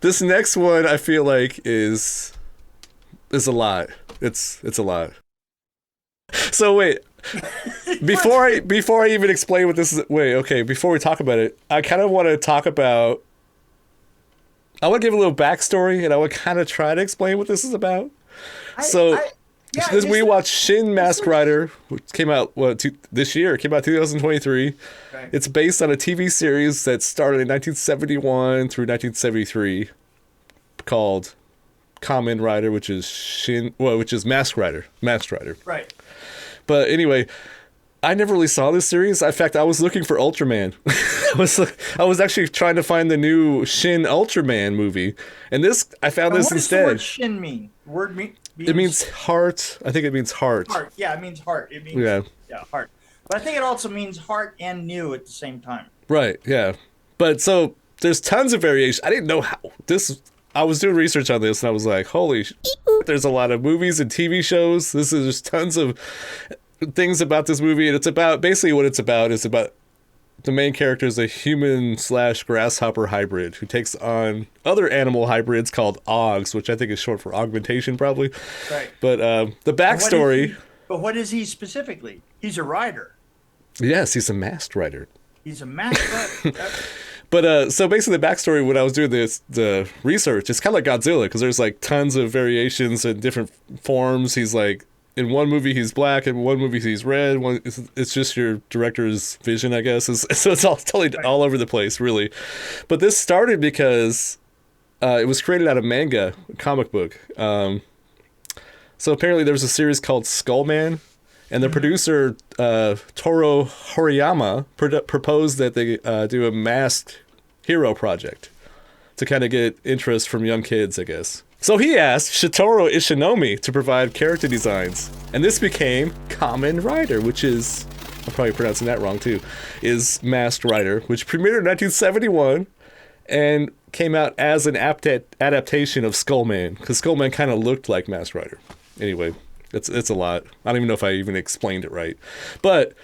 This next one I feel like is a lot. It's a lot. So wait, before I even explain what this is, wait, okay, before we talk about it, I kind of want to talk about. I want to give a little backstory, and I would kind of try to explain what this is about. So, yeah, this we watched Shin Mask Rider, which came out this year. It came out 2023. right. It's based on a TV series that started in 1971 through 1973, called Kamen Rider, which is Mask Rider. Mask Rider. Right. But anyway, I never really saw this series. In fact, I was looking for Ultraman. I was actually trying to find the new Shin Ultraman movie, and I found this What does the instead. word shin mean? The word means It means heart. I think it means heart. heart. Yeah, it means heart. It means Yeah. heart. But I think it also means heart and new at the same time. Right. Yeah. But so there's tons of variation. I didn't know how this. I was doing research on this, and I was like, "Holy! There's a lot of movies and TV shows. This is just tons of things about this movie, and it's about basically what it's about is about the main character is a human/grasshopper hybrid who takes on other animal hybrids called Augs, which I think is short for augmentation, probably. Right. But the backstory. But what is he specifically? He's a rider. Yes, he's a masked rider. He's a master. But so basically, the backstory when I was doing the research, it's kind of like Godzilla because there's like tons of variations and different forms. He's like in one movie he's black, in one movie he's red. It's just your director's vision, I guess. So it's all totally all over the place, really. But this started because it was created out of manga, a comic book. So apparently there was a series called Skullman. And the producer, Toru Horiyama, proposed that they do a masked hero project to kind of get interest from young kids, I guess. So he asked Shitoro Ishinomi to provide character designs. And this became Kamen Rider, which is, I'm probably pronouncing that wrong too, is Masked Rider, which premiered in 1971 and came out as an adaptation of Skullman, because Skullman kind of looked like Masked Rider. Anyway. It's a lot. I don't even know if I even explained it right. But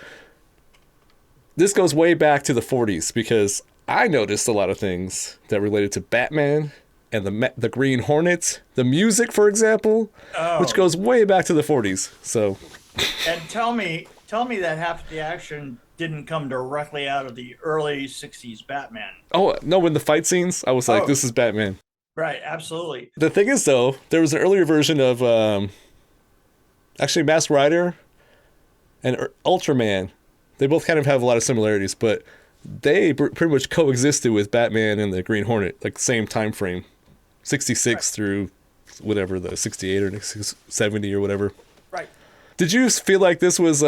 this goes way back to the 40s because I noticed a lot of things that related to Batman and the Green Hornet, the music, for example, which goes way back to the 40s. So, and tell me that half the action didn't come directly out of the early 60s Batman. Oh, no, in the fight scenes, I was like, this is Batman. Right, absolutely. The thing is, though, there was an earlier version of... actually, Masked Rider and Ultraman, they both kind of have a lot of similarities, but they pretty much coexisted with Batman and the Green Hornet, like the same time frame, 66 through whatever, the 68 or 70 or whatever. Right. Did you feel like this was...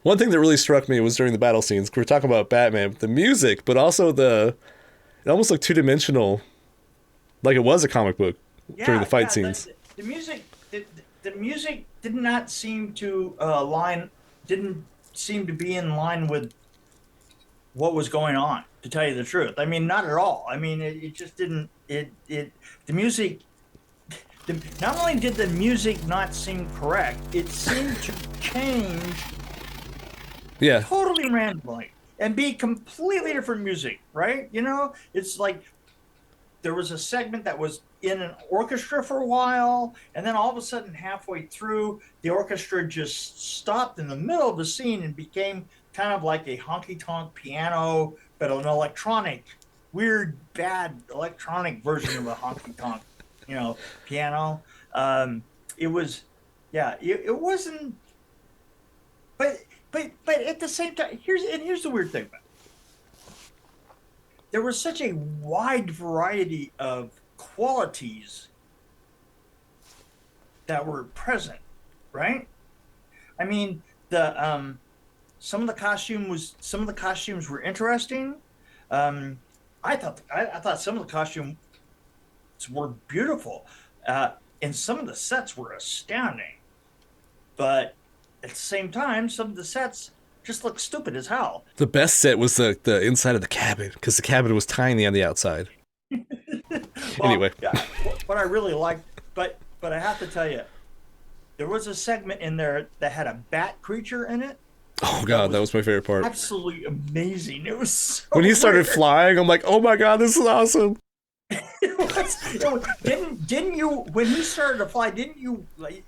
one thing that really struck me was during the battle scenes, we were talking about Batman, the music, but also it almost looked two-dimensional, like it was a comic book during the fight scenes. The music... The music did not seem to didn't seem to be in line with what was going on, to tell you the truth. I mean, not at all. I mean, it just didn't, the music, not only did the music not seem correct, it seemed to change totally randomly and be completely different music, right? You know, it's like there was a segment that was in an orchestra for a while, and then all of a sudden halfway through the orchestra just stopped in the middle of the scene and became kind of like a honky-tonk piano, but an electronic, weird, bad electronic version of a honky-tonk, piano. It was, it wasn't, but at the same time, here's the weird thing about it. There was such a wide variety of qualities that were present, right? I mean, some of the costumes were interesting. I thought some of the costumes were beautiful, and some of the sets were astounding. But at the same time, some of the sets just looked stupid as hell. The best set was the inside of the cabin, because the cabin was tiny on the outside. Anyway, what I really liked, but I have to tell you, there was a segment in there that had a bat creature in it, Oh That god, that was was my favorite part. absolutely amazing. It was so When he started weird. flying, I'm like, oh my god, this is awesome. Didn't you when he started to fly? Didn't you like?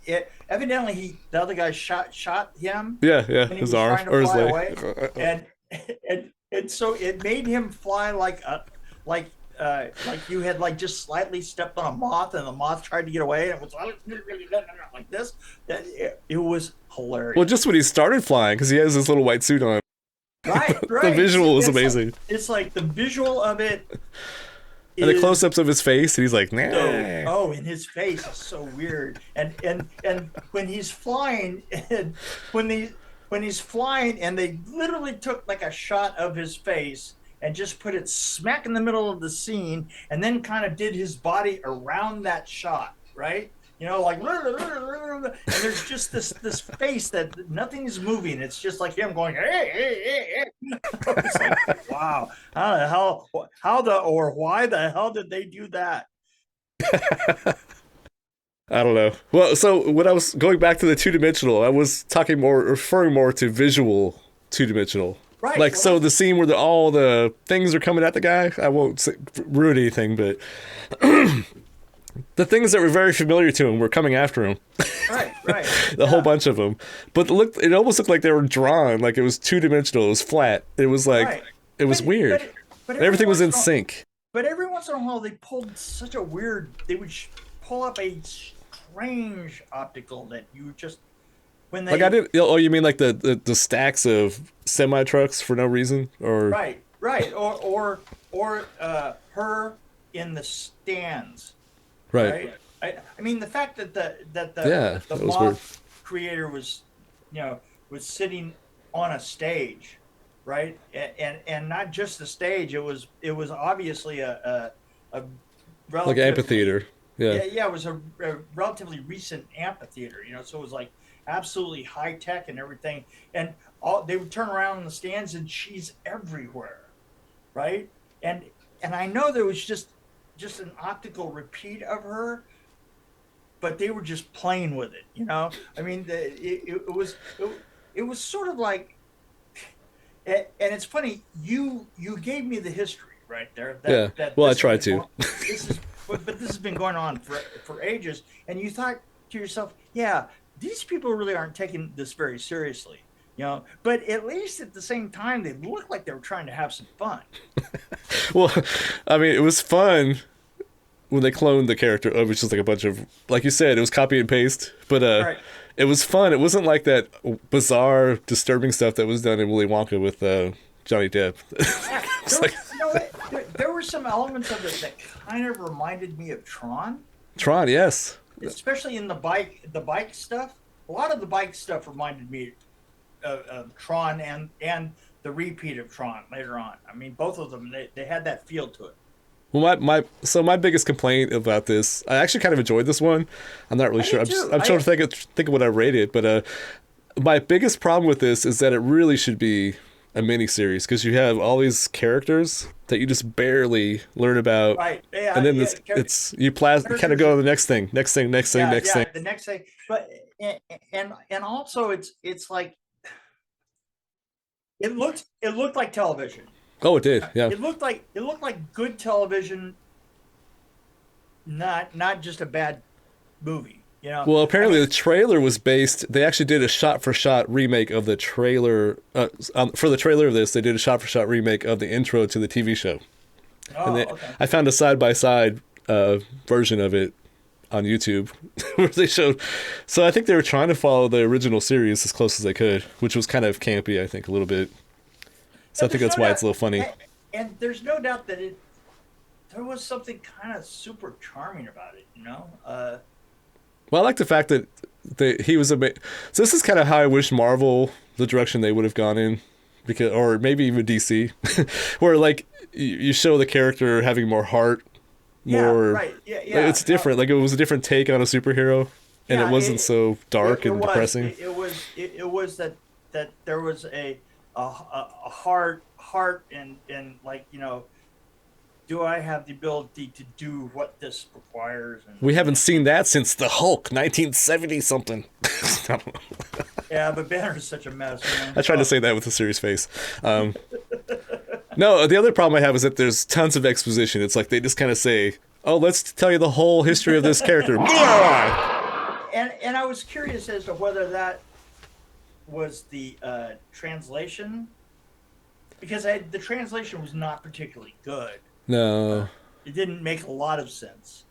Evidently, the other guy shot him Yeah, yeah, when he his was arm trying to or his fly leg. away, and and so it made him fly like like you had like just slightly stepped on a moth, and the moth tried to get away, and it was like this. That it was Well, hilarious. just when he started flying, because he has this little white suit on. Right, The right. visual was amazing. It's like the visual of it And the is close-ups of his face, and he's like, so nah. and his face is so weird. And when he's flying, and when he's flying, and they literally took like a shot of his face and just put it smack in the middle of the scene, and then kind of did his body around that shot, right? You know, like, and there's just this face that nothing is moving. It's just like him going, hey, hey, hey, hey. It's like, wow, how the or why the hell did they do that? I don't know. Well, so when I was going back to the two-dimensional, I was referring more to visual two-dimensional. Right. Like, Well, so the scene where all the things are coming at the guy, I won't ruin anything, but the things that were very familiar to him were coming after him. right, right. A whole bunch of them. But it almost looked like they were drawn, like it was two-dimensional, it was flat. It was like, Right. it was weird. But Everything was in sync. But every once in a while, they pulled such a weird. They would pull up a strange optical that you just when they Like I didn't. Oh, you mean like the stacks of semi trucks for no reason, or right, right, or her in the stands, right? right? I mean the fact that Yeah, the that was weird. moth creator was was sitting on a stage, right, and not just the stage. It was obviously a Like an relatively amphitheater. Yeah. yeah, it was a relatively recent amphitheater, so it was like absolutely high tech and everything. And they would turn around in the stands, and she's everywhere, right? And I know there was just an optical repeat of her, but they were just playing with it. I mean, it was sort of like, and it's funny. You gave me the history right there. Yeah. That Well, I this has tried been to. this is but this has been going on for ages, and you thought to yourself, yeah, these people really aren't taking this very seriously. But at least at the same time, they looked like they were trying to have some fun. Well, I mean, it was fun when they cloned the character. It was just like a bunch of, like you said, it was copy and paste. But Right. it was fun. It wasn't like that bizarre, disturbing stuff that was done in Willy Wonka with Johnny Depp. Yeah, It's there, like you know what? There were some elements of it that kind of reminded me of Tron, Tron, yes. especially in the bike stuff. A lot of the bike stuff reminded me of Tron and the repeat of Tron later on. I mean, both of them they had that feel to it. Well, my biggest complaint about this, I actually kind of enjoyed this one. I'm not really I sure. did too. I'm trying to think of what I rated, but my biggest problem with this is that it really should be a miniseries because you have all these characters that you just barely learn about, Right. Yeah. and then Yeah. it's you kind of go to the next thing, next thing, next thing, Yeah. next thing. Yeah. The next thing, but and also it's like it looked like television. Oh, it did, yeah. It looked like good television, not just a bad movie. Well, I apparently mean, the trailer was based. They actually did a shot-for-shot remake of the trailer. For the trailer of this, they did a shot-for-shot remake of the intro to the TV show. And okay. I found a side-by-side version of it on YouTube where they showed. So I think they were trying to follow the original series as close as they could, which was kind of campy, I think, a little bit. So I think that's why it's a little funny. And there's no doubt that there was something kind of super charming about it. Well, I like the fact that he was so this is kind of how I wish Marvel, the direction they would have gone in, because, or maybe even DC, where like you show the character having more heart, more. Yeah, right. Yeah. It's different. Like it was a different take on a superhero, and it wasn't so dark and depressing. It was that there was a heart and like do I have the ability to do what this requires? And We haven't seen that since the Hulk, 1970 something. I don't know. Yeah, but Banner is such a mess, man. I tried to say that with a serious face. Um, no, the other problem I have is that there's tons of exposition. It's like they just kind of say, "Oh, let's tell you the whole history of this character." And I was curious as to whether that was the translation, because the translation was not particularly good. No, It didn't make a lot of sense.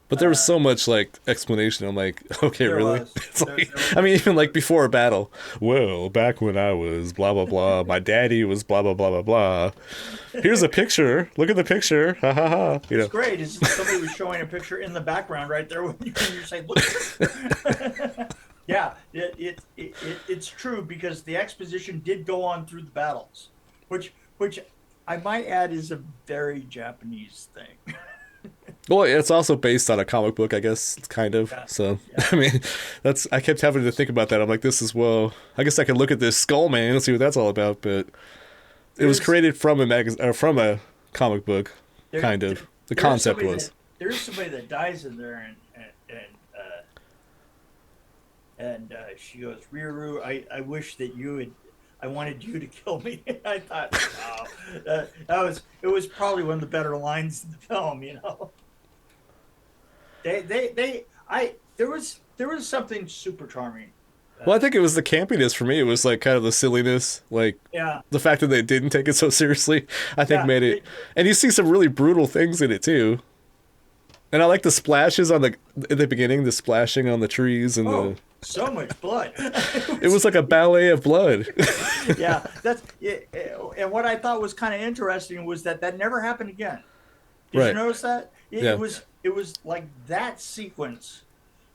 but there was so much like explanation. I'm like, okay, There really? was. It's like, I mean, even like before a battle. Well, back when I was blah blah blah, my daddy was blah blah blah blah blah. Here's a picture. Look at the picture. Ha ha ha. You It's know. great. It's somebody was showing a picture in the background right there when you're saying, "Look." Yeah, it's true because the exposition did go on through the battles, which I might add is a very Japanese thing. Well, it's also based on a comic book, I guess, kind of. Yeah, So, yeah. I mean, that's I kept having to think about that. I'm like, this is well, I guess I could look at this Skull Man and see what that's all about. But it was There's created from a or from a comic book, there, kind there of. The there's concept somebody was. there's somebody that dies in there and she goes, Riru, I wish that you had, I wanted you to kill me. I thought, wow, it was probably one of the better lines in the film, you know. There was something super charming. Well, I think it was the campiness for me. It was like kind of the silliness, like Yeah, the fact that they didn't take it so seriously. I think yeah, made it, and you see some really brutal things in it too. And I like the splashes on the in the beginning, the splashing on the trees and oh, the. so much blood. It was like a ballet of blood. Yeah, that's it, and what I thought was kind of interesting was that never happened again. Did you Right. notice that? Yeah. It was like that sequence,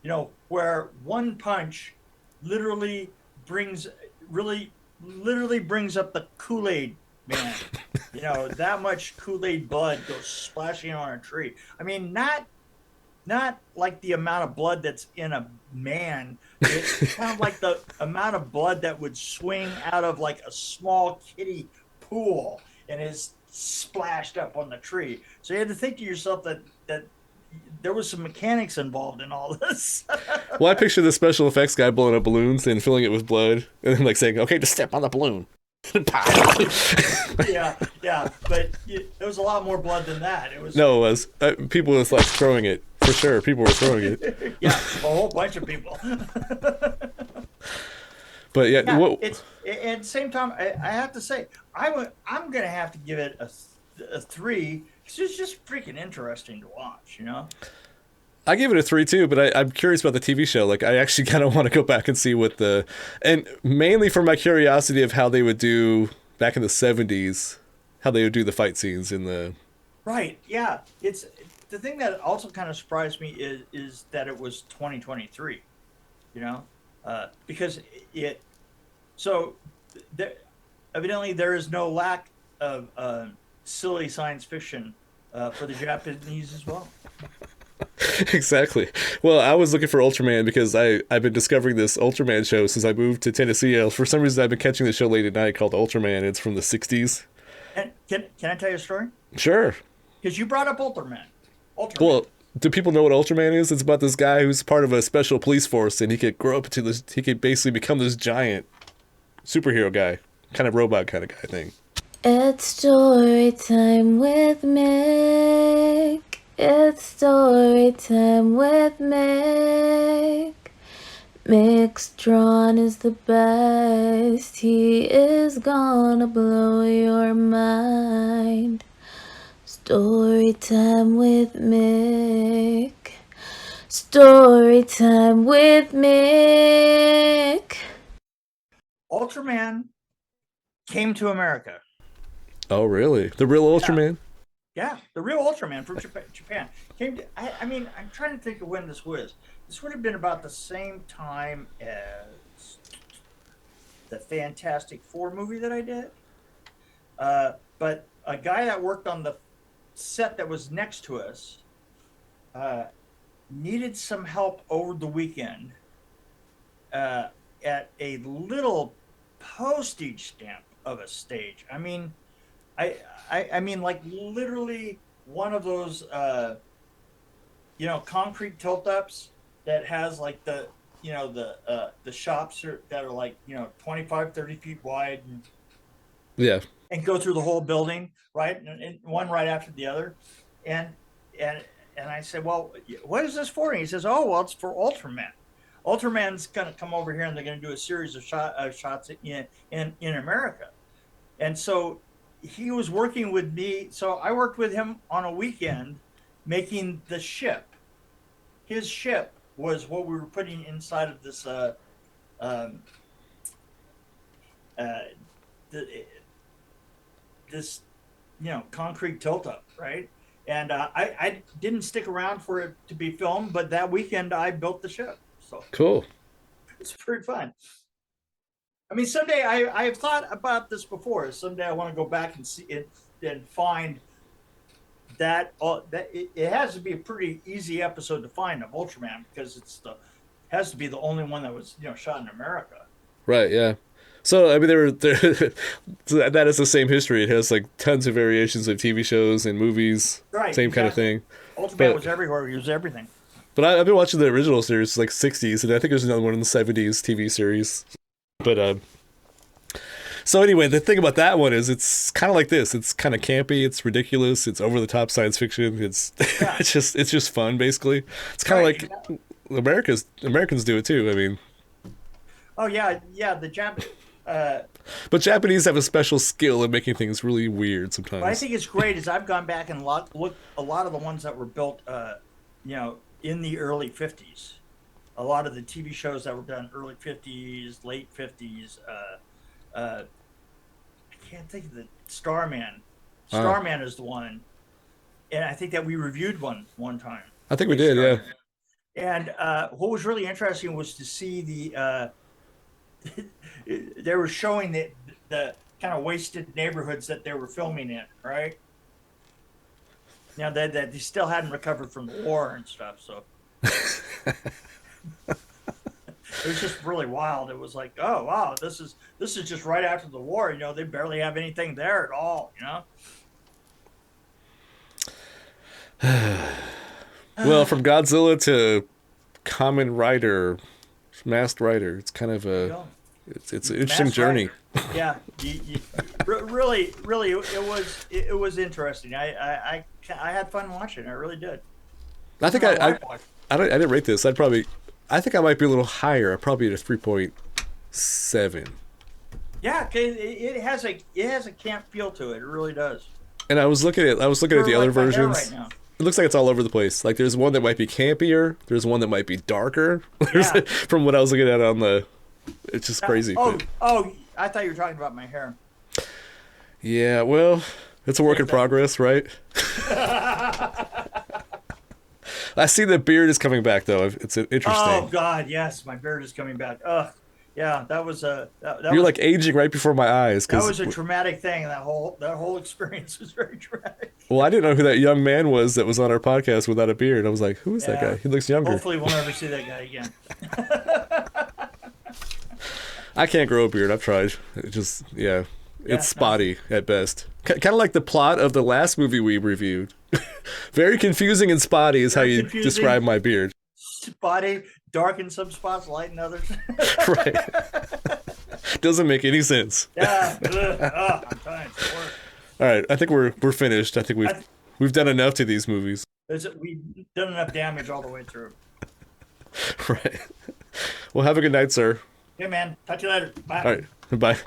you know, where one punch literally brings really literally brings up the Kool-Aid man. You know, that much Kool-Aid blood goes splashing on a tree. I mean, not like the amount of blood that's in a man. It's kind of like the amount of blood that would swing out of like a small kiddie pool and is splashed up on the tree. So you had to think to yourself that there was some mechanics involved in all this. Well, I picture the special effects guy blowing up balloons and filling it with blood, and then like saying, "Okay, just step on the balloon." Yeah, yeah, but there was a lot more blood than that. It was No, it was people was like throwing it for sure. People were throwing it, yeah, a whole bunch of people. but yeah, Yeah, what, it's at the same time. I have to say, I'm gonna have to give it a 3 because it's just freaking interesting to watch. You know. I gave it a 3 too. But I'm curious about the TV show. Like, I actually kind of want to go back and see what and mainly for my curiosity of how they would do back in the '70s, how they would do the fight scenes in the. Right. Yeah. It's the thing that also kind of surprised me is that it was 2023. You know, because it so there, evidently there is no lack of silly science fiction for the Japanese as well. Exactly. Well, I was looking for Ultraman because I've been discovering this Ultraman show since I moved to Tennessee. For some reason, I've been catching the show late at night called Ultraman. It's from the '60s. And can I tell you a story? Sure. Because you brought up Ultraman. Ultraman. Well, do people know what Ultraman is? It's about this guy who's part of a special police force, and he could grow up into this. He could basically become this giant superhero guy, kind of robot kind of guy thing. It's story time with Mick. It's story time with Mick. Mick Strawn is the best. He is gonna blow your mind. Story time with Mick. Story time with Mick. Ultraman came to America. Oh, really? The real Ultraman? Yeah, the real Ultraman from Japan came to. I mean, I'm trying to think of when this was. This would have been about the same time as the Fantastic Four movie that I did. But a guy that worked on the set that was next to us needed some help over the weekend at a little postage stamp of a stage. I mean, I mean, like literally one of those, concrete tilt ups that has like the the shops that are like 25, 30 feet wide, Yeah. and go through the whole building, right, and one right after the other, and and and I said, well, what is this for? And he says, oh, well, it's for Ultraman. Ultraman's going to come over here, and they're going to do a series of shots in America. And so he was working with me. So I worked with him on a weekend making the ship. His ship was what we were putting inside of this this concrete tilt up, right? And I didn't stick around for it to be filmed, but that weekend I built the ship. So Cool. it's pretty fun. I mean, someday I've thought about this before. Someday I want to go back and see it and find that it has to be a pretty easy episode to find of Ultraman, because has to be the only one that was shot in America. Right. Yeah. So I mean, that is the same history. It has like tons of variations of TV shows and movies. Right. Same kind of thing. Ultraman was everywhere. He was everything. But I've been watching the original series, like 60s, and I think there's another one in the 70s TV series. But so anyway, the thing about that one is it's kind of like this. It's kind of campy. It's ridiculous. It's over the top science fiction. It's it's just fun, basically. It's kind of like Americans do it too. I mean. Oh yeah, the Japanese. But Japanese have a special skill at making things really weird sometimes. What I think is great is I've gone back and looked a lot of the ones that were built, in the early 50s. A lot of the TV shows that were done early 50s, late 50s. I can't think of the Starman. Starman is the one, and I think that we reviewed one time. I think we did, Starman. Yeah. And what was really interesting was to see the. They were showing the kind of wasted neighborhoods that they were filming in, right? That they still hadn't recovered from the war and stuff, so it was just really wild. It was like, oh wow, this is just right after the war. They barely have anything there at all. Well, from Godzilla to Kamen Rider, Masked Rider, it's kind of it's an interesting journey. Yeah, really, it was interesting. I had fun watching it. I really did. I think I didn't rate this. I think I might be a little higher. I'm probably at a 3.7. Yeah, it has a camp feel to it. It really does. And I was looking at the other versions. Right, it looks like it's all over the place. Like there's one that might be campier. There's one that might be darker. Yeah. From what I was looking at on the, it's just crazy. Oh, I thought you were talking about my hair. Yeah, well, it's a work in progress, right? I see the beard is coming back though. It's interesting. Oh God, yes, my beard is coming back. Ugh. Yeah, that was You're like aging right before my eyes. That was a traumatic thing. That whole experience was very traumatic. Well, I didn't know who that young man was that was on our podcast without a beard. I was like, who is that guy? He looks younger. Hopefully we'll never see that guy again. I can't grow a beard. I've tried. It's spotty at best. Kind of like the plot of the last movie we reviewed. Very confusing and spotty is how you describe my beard. Spotty, dark in some spots, light in others. Right. Doesn't make any sense. Yeah. I'm trying to work. All right. I think we're finished. I think we've done enough to these movies. We've done enough damage all the way through. Right. Well, have a good night, sir. Okay, man. Talk to you later. Bye. All right. Bye.